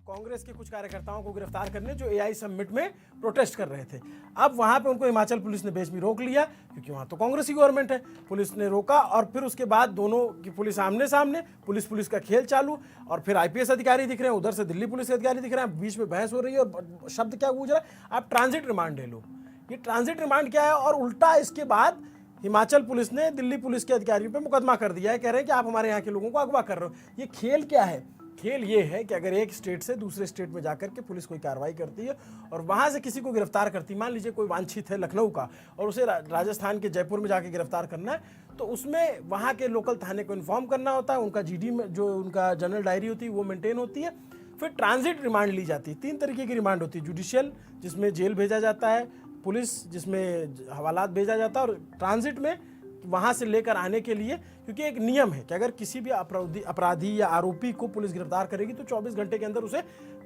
कांग्रेस के कुछ कार्यकर्ताओं को गिरफ्तार करने जो एआई समिट में प्रोटेस्ट कर रहे थे। अब वहां पे उनको हिमाचल पुलिस ने बीच में रोक लिया, क्योंकि वहां तो कांग्रेस की गवर्नमेंट है। पुलिस ने रोका और फिर उसके बाद दोनों की पुलिस आमने सामने, पुलिस का खेल चालू। और फिर आईपीएस अधिकारी दिख रहे हैं, उधर से दिल्ली पुलिस के अधिकारी दिख रहे हैं, बीच में बहस हो रही है और शब्द क्या गूंज रहा है, आप ट्रांजिट रिमांड ले लो। ये ट्रांजिट रिमांड क्या है? और उल्टा इसके बाद हिमाचल पुलिस ने दिल्ली पुलिस के अधिकारियों पे मुकदमा कर दिया है, कह रहे हैं कि आप हमारे यहाँ के लोगों को अगवा कर रहे हो। ये खेल क्या है? खेल ये है कि अगर एक स्टेट से दूसरे स्टेट में जाकर के पुलिस कोई कार्रवाई करती है और वहां से किसी को गिरफ्तार करती है, मान लीजिए कोई वांछित है लखनऊ का और उसे राजस्थान के जयपुर में जाके गिरफ्तार करना है, तो उसमें वहां के लोकल थाने को इन्फॉर्म करना होता है, उनका जीडी में जो उनका जनरल डायरी होती है वो मेंटेन होती है। फिर ट्रांजिट रिमांड ली जाती है। 3 तरीके की रिमांड होती है, जुडिशियल जिसमें जेल भेजा जाता है, पुलिस जिसमें हवालात भेजा जाता है, और ट्रांजिट में वहां से लेकर आने के लिए, क्योंकि एक नियम है कि अगर किसी भी अपराधी या आरोपी को पुलिस गिरफ्तार करेगी तो 24 घंटे के अंदर उसे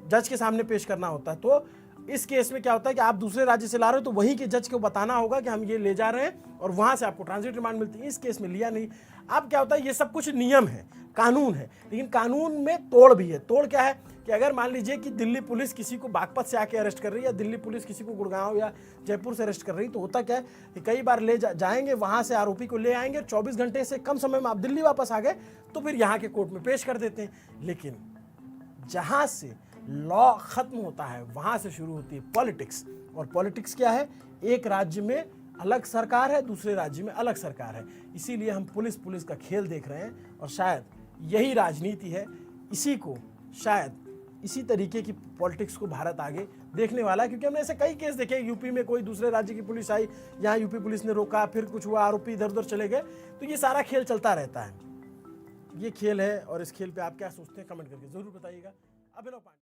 जज के सामने पेश करना होता है। तो इस केस में क्या होता है कि आप दूसरे राज्य से ला रहे हो तो वहीं के जज को बताना होगा कि हम ये ले जा रहे हैं और वहां से आपको ट्रांजिट रिमांड मिलती है। इस केस में लिया नहीं। अब क्या होता है, ये सब कुछ नियम है, कानून है, लेकिन कानून में तोड़ भी है। तोड़ क्या है कि अगर मान लीजिए कि दिल्ली पुलिस किसी को बागपत से आके अरेस्ट कर रही है या दिल्ली पुलिस किसी को गुड़गांव या जयपुर से अरेस्ट कर रही है, तो होता क्या है कि कई बार ले जाएंगे, वहां से आरोपी को ले आएंगे, 24 घंटे से कम समय में आप दिल्ली वापस आ गए तो फिर यहाँ के कोर्ट में पेश कर देते हैं। लेकिन जहां से लॉ खत्म होता है वहां से शुरू होती है पॉलिटिक्स। और पॉलिटिक्स क्या है? एक राज्य में अलग सरकार है, दूसरे राज्य में अलग सरकार है। इसीलिए हम पुलिस का खेल देख रहे हैं और शायद यही राजनीति है। इसी को शायद इसी तरीके की पॉलिटिक्स को भारत आगे देखने वाला है, क्योंकि हमने ऐसे कई केस देखे। यूपी में कोई दूसरे राज्य की पुलिस आई, यहाँ यूपी पुलिस ने रोका, फिर कुछ हुआ, आरोपी इधर उधर चले गए। तो ये सारा खेल चलता रहता है। ये खेल है और इस खेल पे आप क्या सोचते हैं कमेंट करके जरूर बताइएगा। अभिनव पांडे।